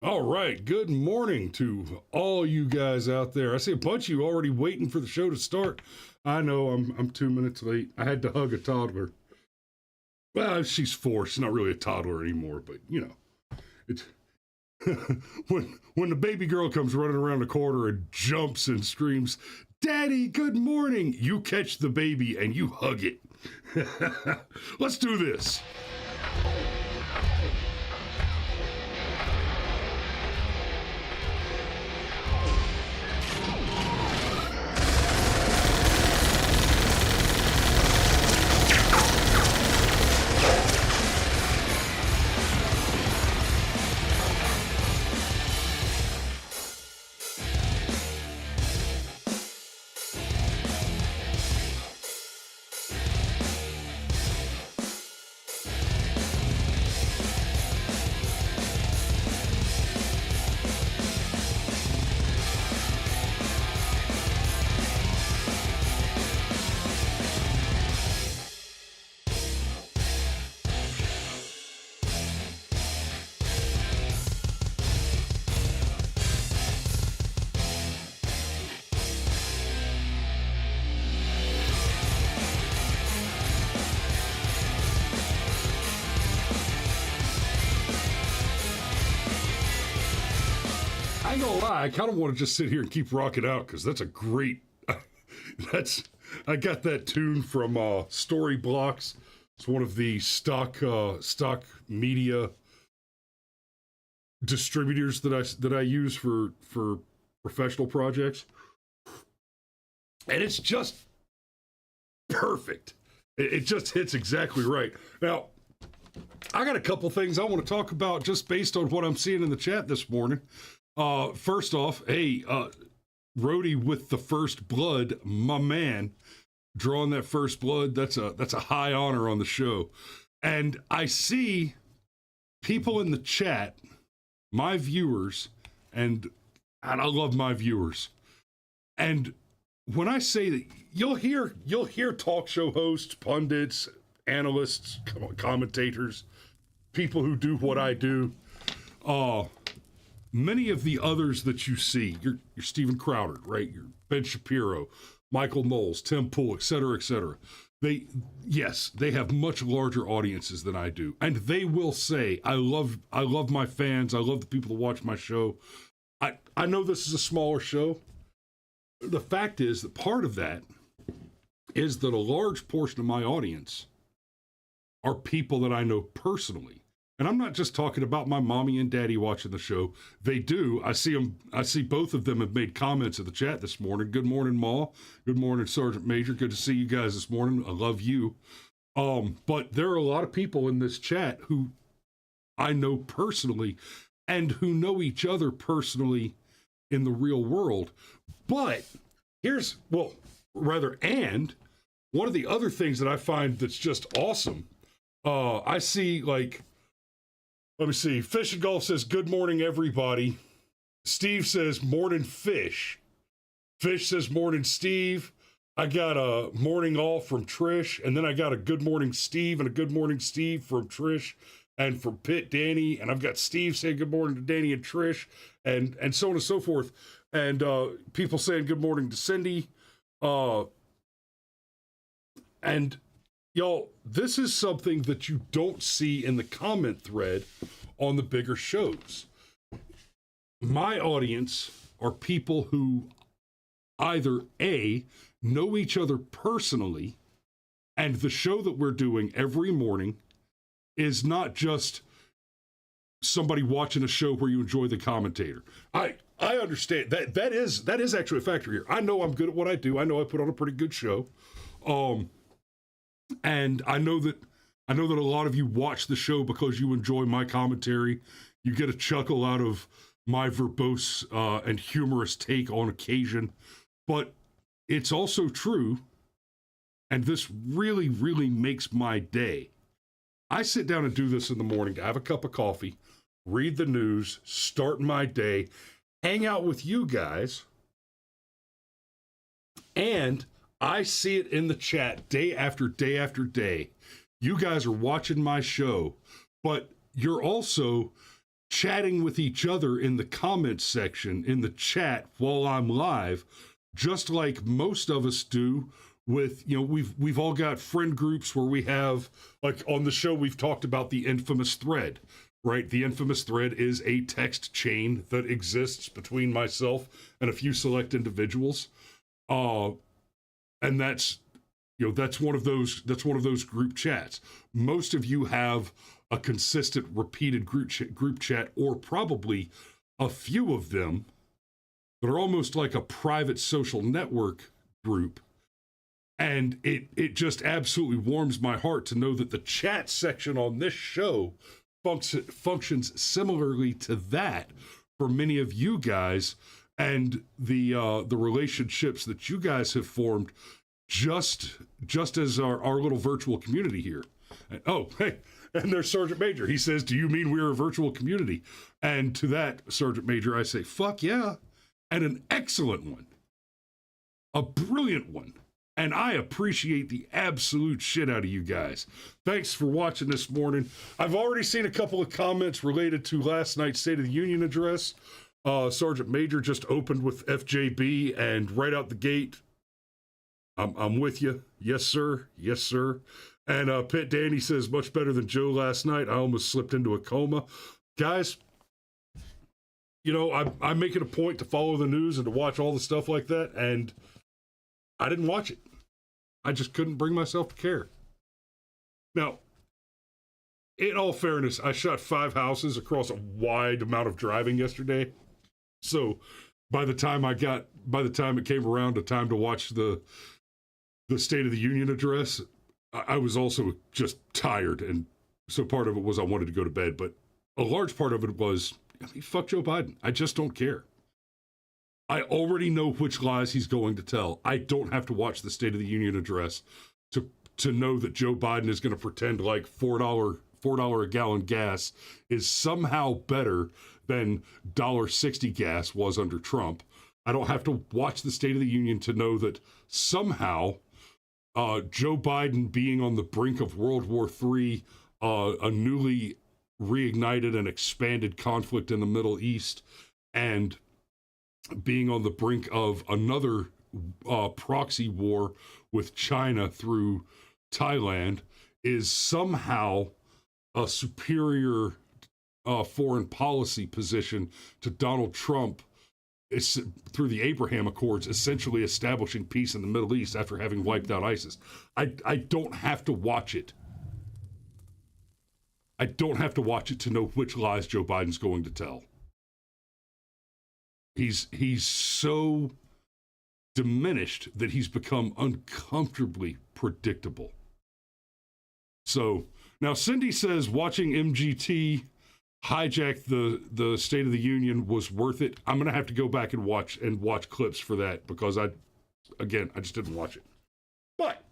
All right, good morning to all you guys out there. I see a bunch of you already waiting for the show to start. I know I'm 2 minutes late. I had to hug a toddler. Well, she's 4. She's not really a toddler anymore, but it's when the baby girl comes running around the corner and jumps and screams, "Daddy, good morning!" You catch the baby and you hug it. Let's do this. I ain't gonna lie, I kind of want to just sit here and keep rocking out because that's a great. That's I got that tune from Story Blocks. It's one of the stock media distributors that I use for professional projects, and it's just perfect. It just hits exactly right. Now, I got a couple things I want to talk about just based on what I'm seeing in the chat this morning. First off, hey, Rhodey with the first blood, my man, drawing that first blood. That's a high honor on the show. And I see people in the chat, my viewers, and I love my viewers. And when I say that, you'll hear talk show hosts, pundits, analysts, commentators, people who do what I do. Many of the others that you see, you're Steven Crowder, right? You're Ben Shapiro, Michael Knowles, Tim Pool, et cetera, et cetera. They have much larger audiences than I do. And they will say, I love my fans. I love the people that watch my show. I know this is a smaller show. The fact is that part of that is that a large portion of my audience are people that I know personally. And I'm not just talking about my mommy and daddy watching the show. They do. I see them. I see both of them have made comments in the chat this morning. Good morning, Ma. Good morning, Sergeant Major. Good to see you guys this morning. I love you. But there are a lot of people in this chat who I know personally and who know each other personally in the real world. But and one of the other things that I find that's just awesome, I see like, let me see. Fish and Golf says, good morning, everybody. Steve says, morning, Fish. Fish says, morning, Steve. I got a morning all from Trish. And then I got a good morning, Steve, and a good morning, Steve from Trish and from Pitt, Danny. And I've got Steve saying good morning to Danny and Trish and so on and so forth. And people saying good morning to Cindy. And y'all, this is something that you don't see in the comment thread on the bigger shows. My audience are people who either A, know each other personally, and the show that we're doing every morning is not just somebody watching a show where you enjoy the commentator. I understand that is actually a factor here. I know I'm good at what I do. I know I put on a pretty good show. And I know that a lot of you watch the show because you enjoy my commentary. You get a chuckle out of my verbose and humorous take on occasion. But it's also true, and this really, really makes my day. I sit down and do this in the morning, have a cup of coffee, read the news, start my day, hang out with you guys, and I see it in the chat day after day after day. You guys are watching my show, but you're also chatting with each other in the comments section in the chat while I'm live, just like most of us do with, we've all got friend groups where we have, like on the show, we've talked about the infamous thread, right? The infamous thread is a text chain that exists between myself and a few select individuals. And that's one of those group chats. Most of you have a consistent, repeated group chat, or probably a few of them that are almost like a private social network group. And it just absolutely warms my heart to know that the chat section on this show functions similarly to that for many of you guys, and the relationships that you guys have formed just as our little virtual community here. And, oh, hey, and there's Sergeant Major. He says, do you mean we're a virtual community? And to that, Sergeant Major, I say, fuck yeah. And an excellent one. A brilliant one. And I appreciate the absolute shit out of you guys. Thanks for watching this morning. I've already seen a couple of comments related to last night's State of the Union address. Sergeant Major just opened with FJB, and right out the gate, I'm with you. Yes, sir. Yes, sir. And Pitt Danny says, much better than Joe last night. I almost slipped into a coma. Guys, I make it a point to follow the news and to watch all the stuff like that, and I didn't watch it. I just couldn't bring myself to care. Now, in all fairness, I shot 5 houses across a wide amount of driving yesterday. So by the time it came around to time to watch the State of the Union address, I was also just tired. And so part of it was I wanted to go to bed, but a large part of it was, fuck Joe Biden. I just don't care. I already know which lies he's going to tell. I don't have to watch the State of the Union address to know that Joe Biden is going to pretend like $4 a gallon gas is somehow better than $1.60 gas was under Trump. I don't have to watch the State of the Union to know that somehow Joe Biden being on the brink of World War III, a newly reignited and expanded conflict in the Middle East, and being on the brink of another proxy war with China through Thailand is somehow a superior foreign policy position to Donald Trump through the Abraham Accords, essentially establishing peace in the Middle East after having wiped out ISIS. I don't have to watch it. I don't have to watch it to know which lies Joe Biden's going to tell. He's so diminished that he's become uncomfortably predictable. So now Cindy says watching MGT hijack the State of the Union was worth it. I'm gonna have to go back and watch clips for that, because I just didn't watch it. But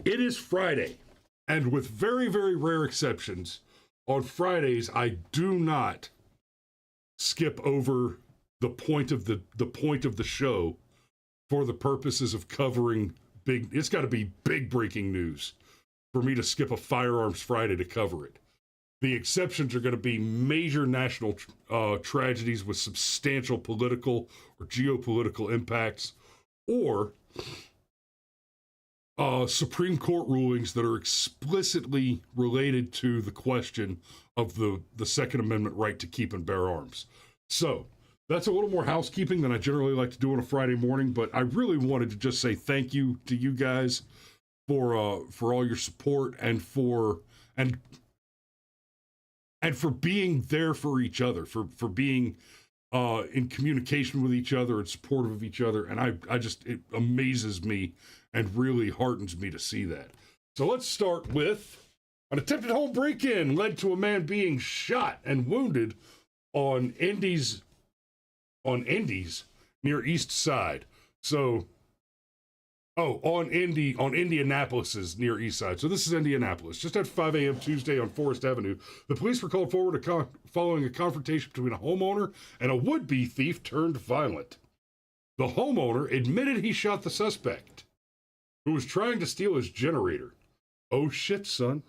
it is Friday, and with very, very rare exceptions, on Fridays I do not skip over the point of the show for the purposes of covering it's got to be big breaking news for me to skip a Firearms Friday to cover it. The exceptions are going to be major national tragedies with substantial political or geopolitical impacts, or Supreme Court rulings that are explicitly related to the question of the Second Amendment right to keep and bear arms. So that's a little more housekeeping than I generally like to do on a Friday morning, but I really wanted to just say thank you to you guys for all your support and for being there for each other, for being in communication with each other and supportive of each other. And it amazes me and really heartens me to see that. So let's start with an attempted home break-in led to a man being shot and wounded on Indy's near East Side. So, on Indianapolis's near East Side. So this is Indianapolis. Just at 5 a.m. Tuesday on Forest Avenue, the police were called forward following a confrontation between a homeowner and a would-be thief turned violent. The homeowner admitted he shot the suspect, who was trying to steal his generator. Oh shit, son.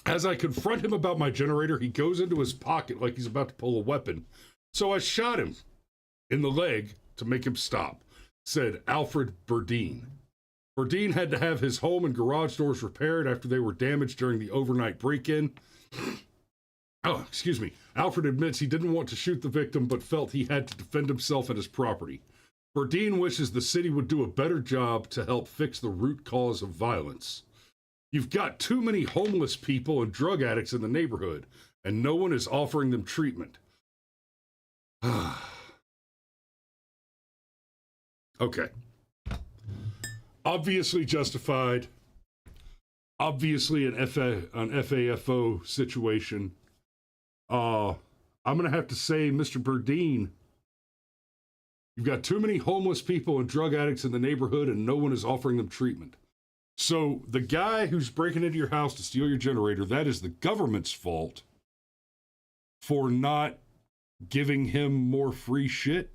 As I confront him about my generator, he goes into his pocket like he's about to pull a weapon. So I shot him in the leg to make him stop, said Alfred Burdine. Burdine had to have his home and garage doors repaired after they were damaged during the overnight break-in. Alfred admits he didn't want to shoot the victim, but felt he had to defend himself and his property. Burdine wishes the city would do a better job to help fix the root cause of violence. You've got too many homeless people and drug addicts in the neighborhood, and no one is offering them treatment. Okay. Obviously justified. Obviously an FAFO situation. I'm going to have to say, Mr. Burdine, you've got too many homeless people and drug addicts in the neighborhood, and no one is offering them treatment. So the guy who's breaking into your house to steal your generator, that is the government's fault for not giving him more free shit.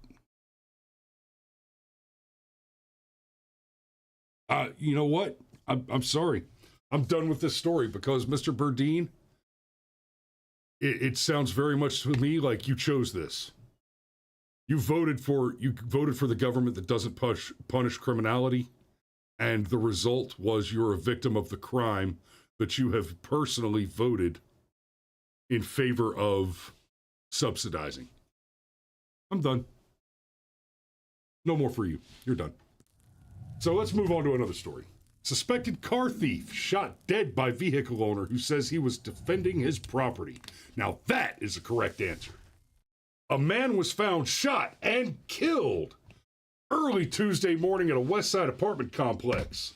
You know what? I'm sorry. I'm done with this story because Mr. Burdine, it sounds very much to me like you chose this. You voted for the government that doesn't punish criminality, and the result was you're a victim of the crime that you have personally voted in favor of subsidizing. I'm done. No more for you. You're done. So let's move on to another story. Suspected car thief shot dead by vehicle owner who says he was defending his property. Now that is a correct answer. A man was found shot and killed early Tuesday morning at a West Side apartment complex.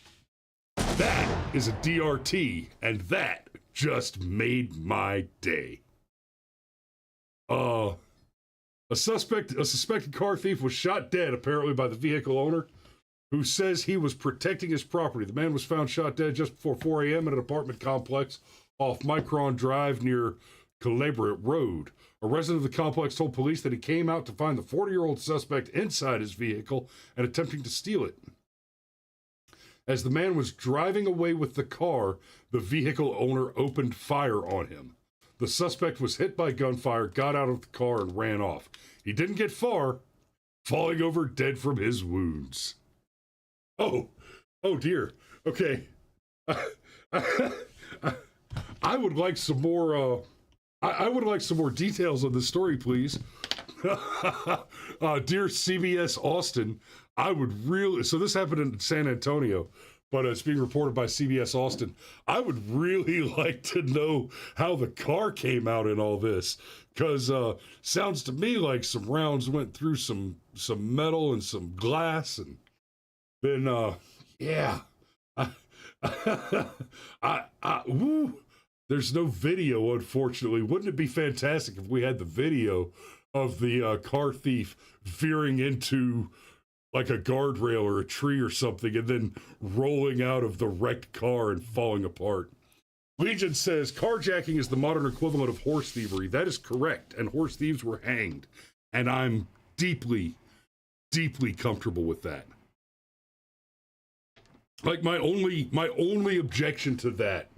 That is a DRT, and that just made my day. A suspected car thief was shot dead apparently by the vehicle owner, who says he was protecting his property. The man was found shot dead just before 4 a.m. at an apartment complex off Micron Drive near Calabria Road. A resident of the complex told police that he came out to find the 40-year-old suspect inside his vehicle and attempting to steal it. As the man was driving away with the car, the vehicle owner opened fire on him. The suspect was hit by gunfire, got out of the car, and ran off. He didn't get far, falling over dead from his wounds. Oh dear. Okay. I would like some more. I would like some more details on this story, please. Dear CBS Austin, I would really. So this happened in San Antonio, but it's being reported by CBS Austin. I would really like to know how the car came out in all this, because sounds to me like some rounds went through some metal and some glass, and then yeah. There's no video, unfortunately. Wouldn't it be fantastic if we had the video of the car thief veering into like a guardrail or a tree or something and then rolling out of the wrecked car and falling apart? Legion says carjacking is the modern equivalent of horse thievery. That is correct, and horse thieves were hanged. And I'm deeply, deeply comfortable with that. Like my only objection to that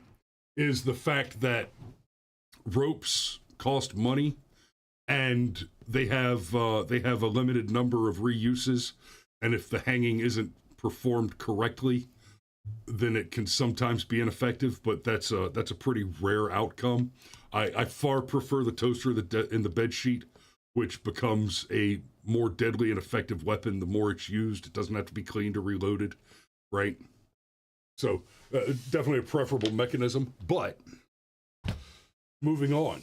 is the fact that ropes cost money, and they have a limited number of reuses, and if the hanging isn't performed correctly, then it can sometimes be ineffective. But that's a pretty rare outcome. I far prefer the toaster in the bed sheet, which becomes a more deadly and effective weapon the more it's used. It doesn't have to be cleaned or reloaded, right? So definitely a preferable mechanism. But moving on,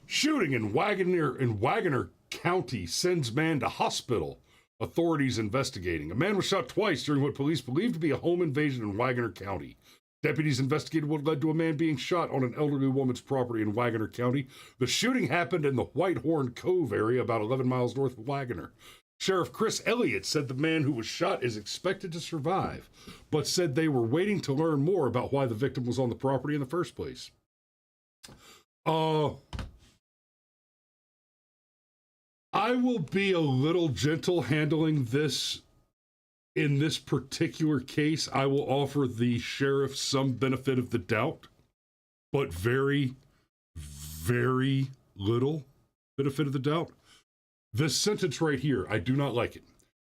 shooting in Wagoner County sends man to hospital. Authorities investigating. A man was shot twice during what police believe to be a home invasion in Wagoner County. Deputies investigated what led to a man being shot on an elderly woman's property in Wagoner County. The shooting happened in the Whitehorn Cove area, about 11 miles north of Wagoner. Sheriff Chris Elliott said the man who was shot is expected to survive, but said they were waiting to learn more about why the victim was on the property in the first place. I will be a little gentle handling this. In this particular case, I will offer the sheriff some benefit of the doubt, but very, very little benefit of the doubt. This sentence right here, I do not like it.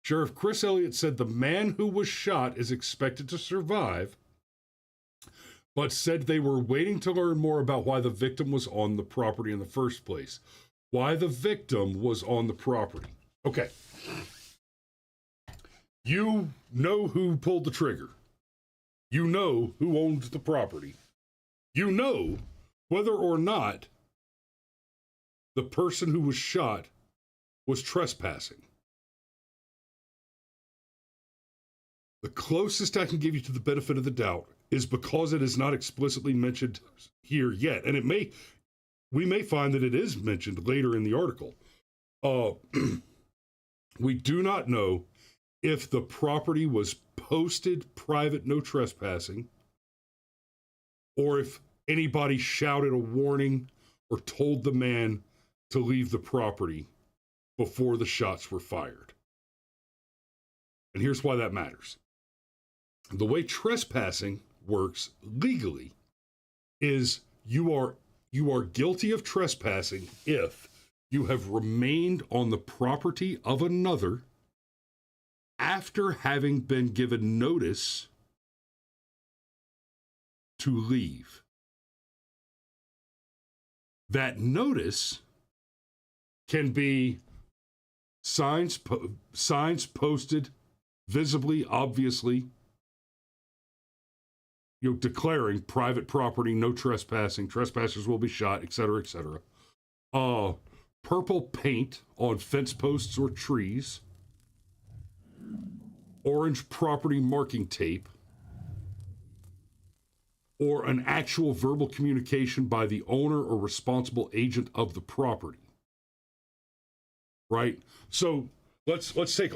Sheriff Chris Elliott said the man who was shot is expected to survive, but said they were waiting to learn more about why the victim was on the property in the first place. Why the victim was on the property. Okay. You know who pulled the trigger. You know who owned the property. You know whether or not the person who was shot was trespassing. The closest I can give you to the benefit of the doubt is because it is not explicitly mentioned here yet, and we may find that it is mentioned later in the article. We do not know if the property was posted private no trespassing, or if anybody shouted a warning or told the man to leave the property before the shots were fired. And here's why that matters. The way trespassing works legally is you are guilty of trespassing if you have remained on the property of another after having been given notice to leave. That notice can be signs posted visibly, obviously, declaring private property, no trespassing, trespassers will be shot, etc., etc. Purple paint on fence posts or trees, orange property marking tape, or an actual verbal communication by the owner or responsible agent of the property. Right? So let's take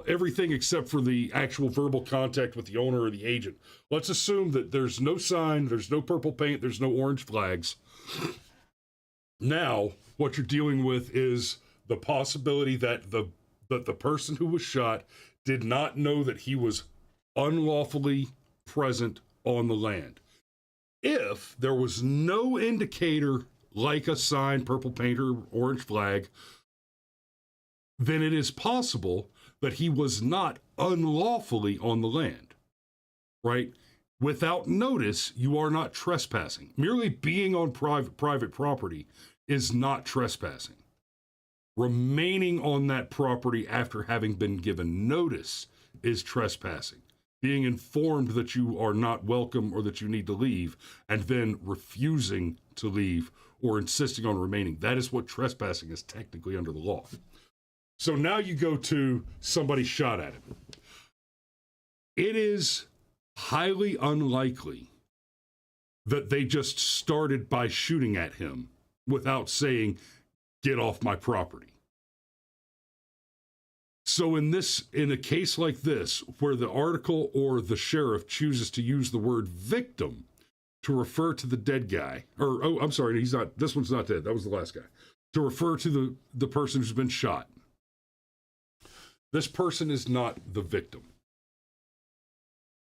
everything except for the actual verbal contact with the owner or the agent. Let's assume that there's no sign, there's no purple paint, there's no orange flags. Now, what you're dealing with is the possibility that the person who was shot did not know that he was unlawfully present on the land. If there was no indicator like a sign, purple paint, or orange flag, then it is possible that he was not unlawfully on the land, right? Without notice, you are not trespassing. Merely being on private property is not trespassing. Remaining on that property after having been given notice is trespassing. Being informed that you are not welcome or that you need to leave, and then refusing to leave or insisting on remaining. That is what trespassing is technically under the law. So now you go to somebody shot at him. It is highly unlikely that they just started by shooting at him without saying, "Get off my property." So in a case like this, where the article or the sheriff chooses to use the word victim to refer to the dead guy, this one's not dead, that was the last guy, to refer to the person who's been shot. This person is not the victim.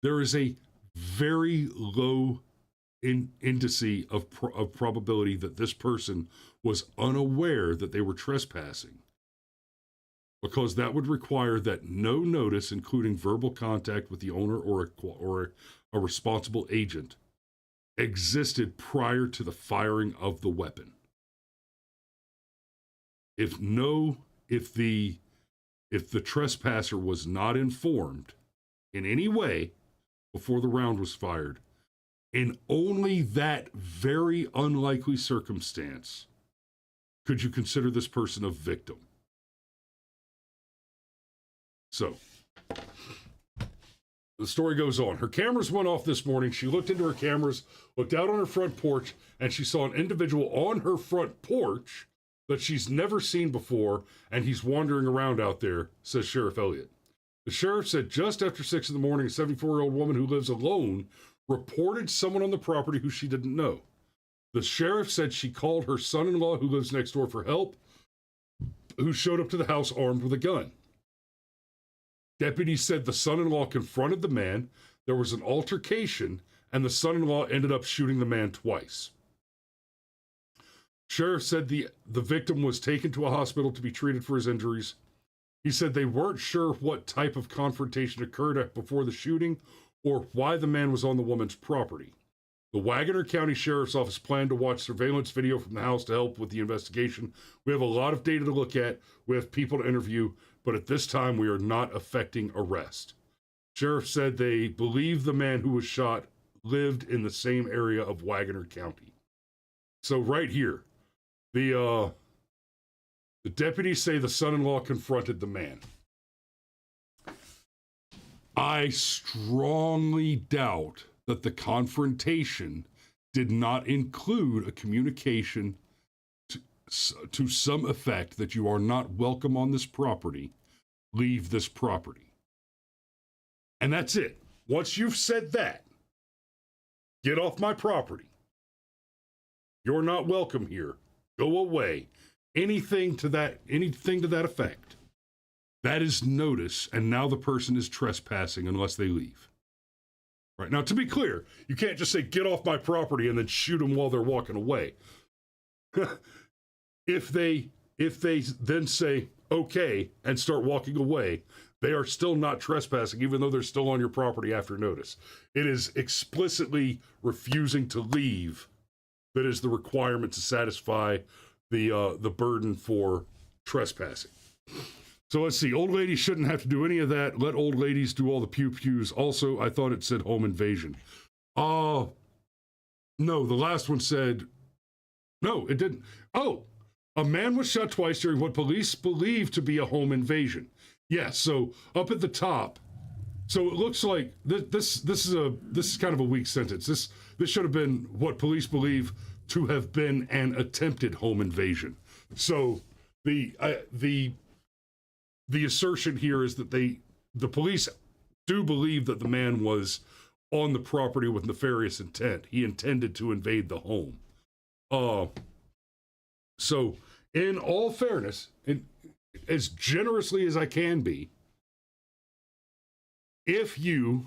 There is a very low indice of probability that this person was unaware that they were trespassing, because that would require that no notice, including verbal contact with the owner or a responsible agent, existed prior to the firing of the weapon. If the trespasser was not informed in any way before the round was fired, in only that very unlikely circumstance could you consider this person a victim. So, the story goes on. Her cameras went off this morning. She looked into her cameras, looked out on her front porch, and she saw an individual on her front porch that she's never seen before, and he's wandering around out there, says Sheriff Elliott. The sheriff said just after 6 in the morning, a 74-year-old woman who lives alone reported someone on the property who she didn't know. The sheriff said she called her son-in-law, who lives next door, for help, who showed up to the house armed with a gun. Deputies said the son-in-law confronted the man. There was an altercation, and the son-in-law ended up shooting the man twice. Sheriff said the victim was taken to a hospital to be treated for his injuries. He said they weren't sure what type of confrontation occurred before the shooting or why the man was on the woman's property. The Wagoner County Sheriff's Office planned to watch surveillance video from the house to help with the investigation. We have a lot of data to look at. We have people to interview, but at this time we are not effecting arrest. Sheriff said they believe the man who was shot lived in the same area of Wagoner County. So right here, the deputies say the son-in-law confronted the man. I strongly doubt that the confrontation did not include a communication to some effect that you are not welcome on this property, leave this property. And that's it. Once you've said that, get off my property. You're not welcome here. Go away. Anything to that effect. That is notice, and now the person is trespassing unless they leave. Right. Now, to be clear, you can't just say, get off my property and then shoot them while they're walking away. If they then say, okay, and start walking away, they are still not trespassing, even though they're still on your property after notice. It is explicitly refusing to leave that is the requirement to satisfy the burden for trespassing. So let's see. Old ladies shouldn't have to do any of that. Let old ladies do all the pew-pews. Also, I thought it said home invasion. No, the last one said, no, it didn't. Oh, a man was shot twice during what police believe to be a home invasion. Yes, so up at the top. So it looks like this is kind of a weak sentence. This should have been what police believe to have been an attempted home invasion. So the assertion here is that the police do believe that the man was on the property with nefarious intent. He intended to invade the home. So in all fairness, and as generously as I can be, if you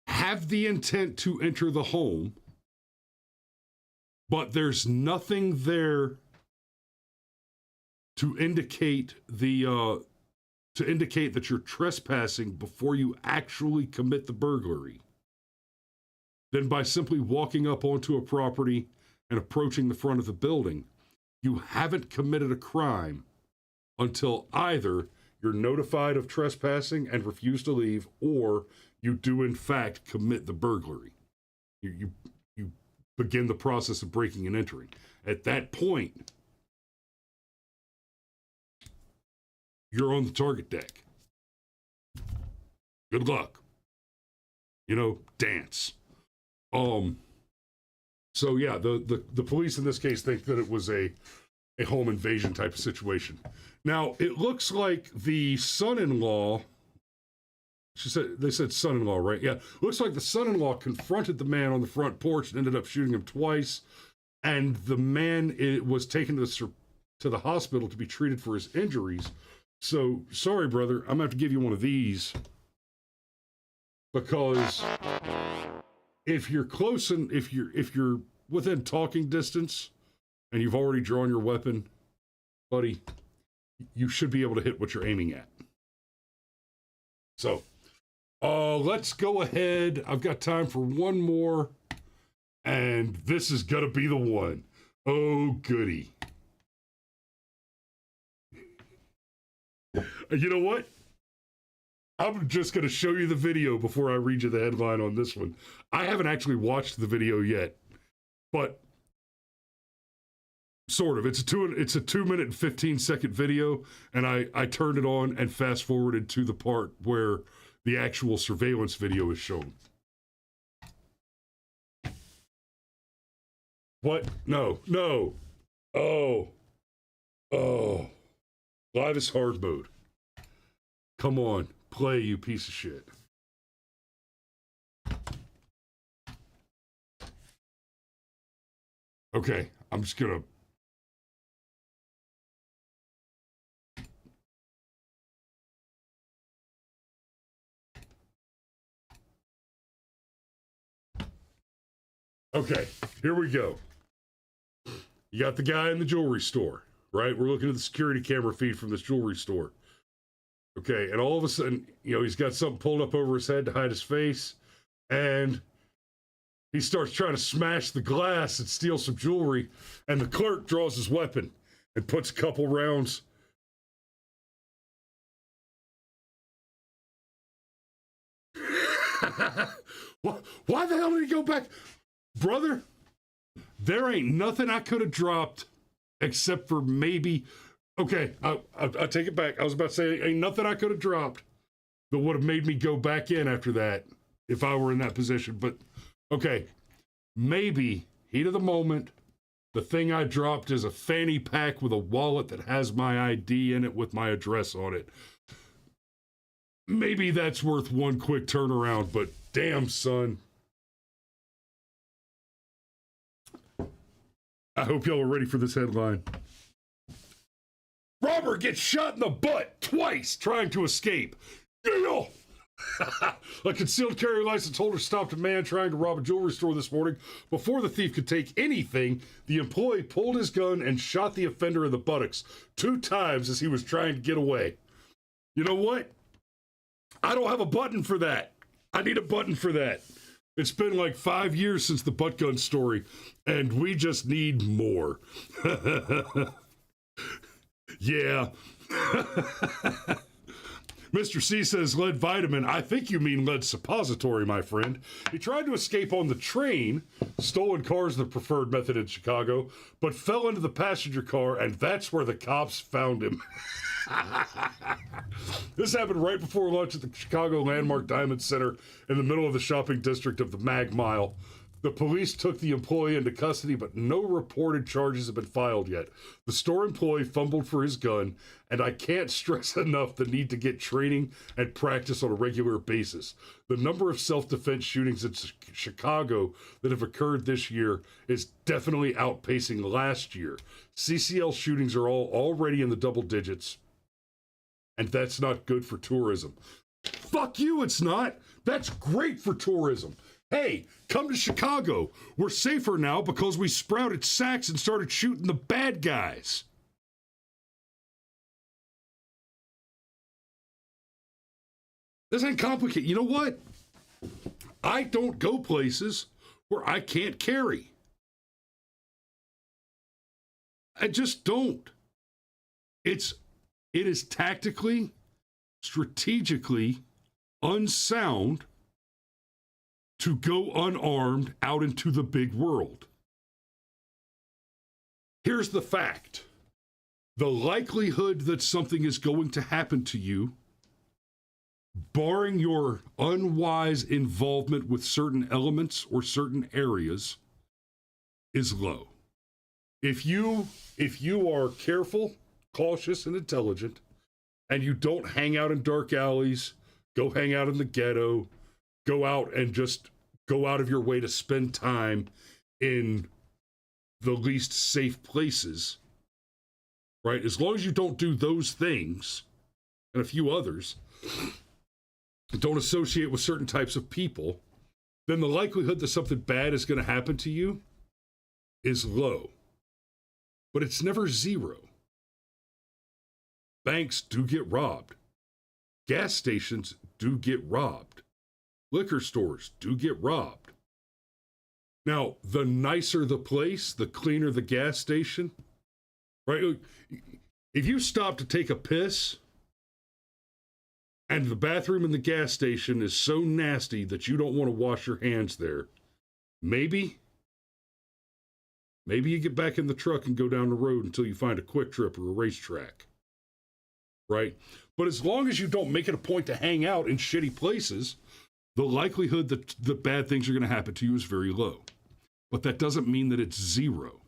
have the intent to enter the home, but there's nothing there to indicate that you're trespassing before you actually commit the burglary, then by simply walking up onto a property and approaching the front of the building, you haven't committed a crime until either you're notified of trespassing and refuse to leave, or you do in fact commit the burglary. You begin the process of breaking and entering. At that point, you're on the target deck. Good luck. Dance. So yeah, the police in this case think that it was a home invasion type of situation. Now, it looks like the son-in-law, they said son-in-law, right? Yeah. Looks like the son-in-law confronted the man on the front porch and ended up shooting him twice. And the man was taken to the hospital to be treated for his injuries. So, sorry, brother, I'm gonna have to give you one of these, because if you're close and if you're within talking distance and you've already drawn your weapon, buddy, you should be able to hit what you're aiming at. So, let's go ahead. I've got time for one more, and this is gonna be the one. Oh, goody. You know what? I'm just going to show you the video before I read you the headline on this one. I haven't actually watched the video yet, but sort of. It's a 2-minute and 15-second video, and I turned it on and fast forwarded to the part where the actual surveillance video is shown. What? No. Oh. Live is hard mode. Come on, play, you piece of shit. Okay, I'm just gonna... Okay, here we go. You got the guy in the jewelry store, right? We're looking at the security camera feed from this jewelry store. Okay, and all of a sudden, he's got something pulled up over his head to hide his face, and he starts trying to smash the glass and steal some jewelry, and the clerk draws his weapon and puts a couple rounds. Why the hell did he go back? Brother, there ain't nothing I could have dropped except for maybe... Okay, I'll take it back. I was about to say, ain't nothing I could have dropped that would have made me go back in after that if I were in that position. But, okay, maybe, heat of the moment, the thing I dropped is a fanny pack with a wallet that has my ID in it with my address on it. Maybe that's worth one quick turnaround, but damn, son. I hope y'all are ready for this headline. Robber gets shot in the butt twice trying to escape. Yeah. A concealed carry license holder stopped a man trying to rob a jewelry store this morning. Before the thief could take anything, the employee pulled his gun and shot the offender in the buttocks 2 times as he was trying to get away. You know what? I don't have a button for that. I need a button for that. It's been like 5 years since the butt gun story, and we just need more. Yeah. Mr. C says lead vitamin. I think you mean lead suppository, my friend. He tried to escape on the train. Stolen cars the preferred method in Chicago, but fell into the passenger car, and that's where the cops found him. This happened right before lunch at the Chicago Landmark Diamond Center in the middle of the shopping district of the Mag Mile. The police took the employee into custody, but no reported charges have been filed yet. The store employee fumbled for his gun, and I can't stress enough the need to get training and practice on a regular basis. The number of self-defense shootings in Chicago that have occurred this year is definitely outpacing last year. CCL shootings are already in the double digits, and that's not good for tourism. Fuck you, it's not. That's great for tourism. Hey, come to Chicago. We're safer now because we sprouted sacks and started shooting the bad guys. This ain't complicated. You know what? I don't go places where I can't carry. I just don't. It is tactically, strategically unsound to go unarmed out into the big world. Here's the fact. The likelihood that something is going to happen to you, barring your unwise involvement with certain elements or certain areas, is low. If you are careful, cautious, and intelligent, and you don't hang out in dark alleys, go hang out in the ghetto, go out and just go out of your way to spend time in the least safe places, right? As long as you don't do those things and a few others, don't associate with certain types of people, then the likelihood that something bad is going to happen to you is low. But it's never zero. Banks do get robbed. Gas stations do get robbed. Liquor stores do get robbed. Now, the nicer the place, the cleaner the gas station, right? If you stop to take a piss and the bathroom in the gas station is so nasty that you don't want to wash your hands there, maybe you get back in the truck and go down the road until you find a Quick Trip or a racetrack, right? But as long as you don't make it a point to hang out in shitty places, the likelihood that the bad things are going to happen to you is very low. But that doesn't mean that it's zero.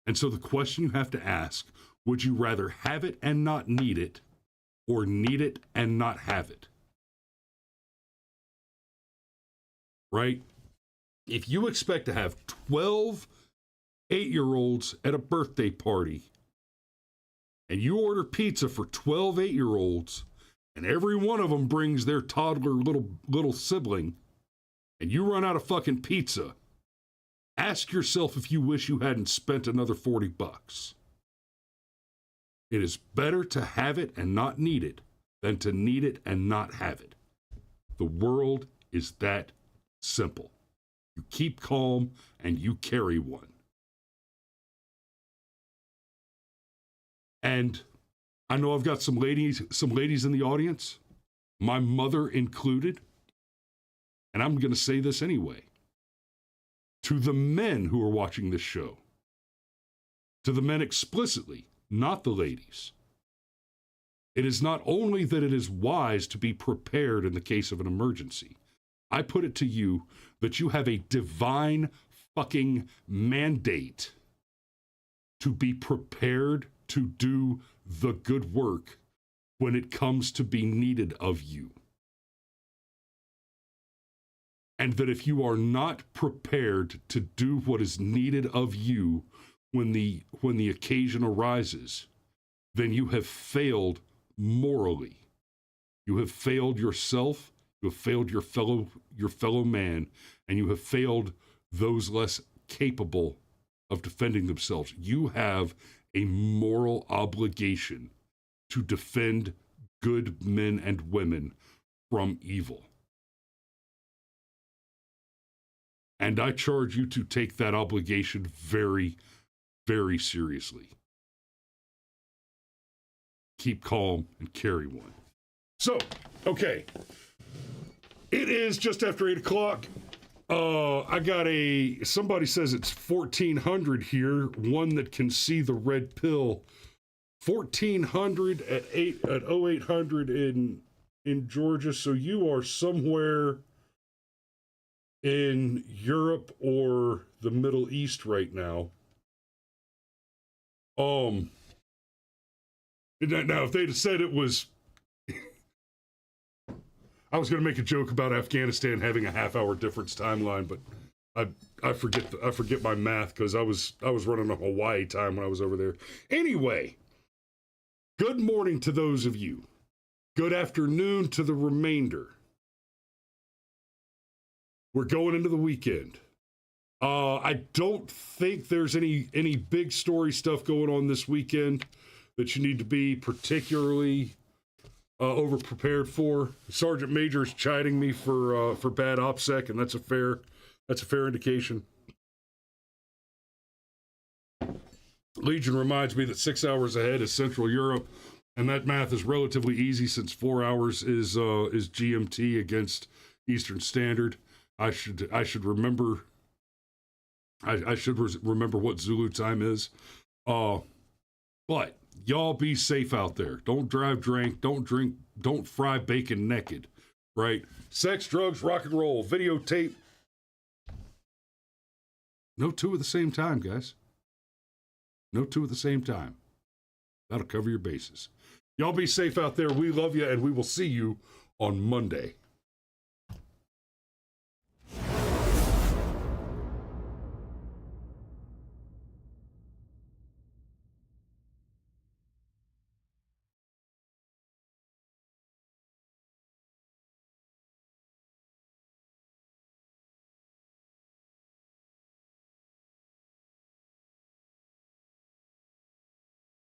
And so the question you have to ask, would you rather have it and not need it, or need it and not have it? Right? If you expect to have 12 8-year-olds at a birthday party, and you order pizza for 12 8-year-olds, and every one of them brings their toddler little sibling, and you run out of fucking pizza, ask yourself if you wish you hadn't spent another $40. It is better to have it and not need it than to need it and not have it. The world is that simple. You keep calm and you carry one. And I know I've got some ladies in the audience, my mother included, and I'm going to say this anyway. To the men who are watching this show, to the men explicitly, not the ladies, it is not only that it is wise to be prepared in the case of an emergency. I put it to you that you have a divine fucking mandate to be prepared to do the good work when it comes to be needed of you. And that if you are not prepared to do what is needed of you when the occasion arises, then you have failed morally. You have failed yourself, you have failed your fellow man, and you have failed those less capable of defending themselves. You have a moral obligation to defend good men and women from evil. And I charge you to take that obligation very, very seriously. Keep calm and carry one. So, okay. It is just after 8 o'clock. I got somebody says it's 1400 here, one that can see the red pill. 1400 at 0800 in Georgia. So you are somewhere in Europe or the Middle East right now. Now if they'd have said it was, I was going to make a joke about Afghanistan having a half-hour difference timeline, but I forget my math because I was running a Hawaii time when I was over there. Anyway, good morning to those of you. Good afternoon to the remainder. We're going into the weekend. I don't think there's any big story stuff going on this weekend that you need to be particularly over-prepared for. Sergeant Major is chiding me for bad OPSEC, and that's a fair indication. Legion reminds me that 6 hours ahead is Central Europe, and that math is relatively easy since 4 hours is GMT against Eastern Standard. I should remember. I should remember what Zulu time is. But y'all be safe out there. Don't drive drink. Don't drink. Don't fry bacon naked. Right? Sex, drugs, rock and roll, videotape. No two at the same time, guys. No two at the same time. That'll cover your bases. Y'all be safe out there. We love you, and we will see you on Monday.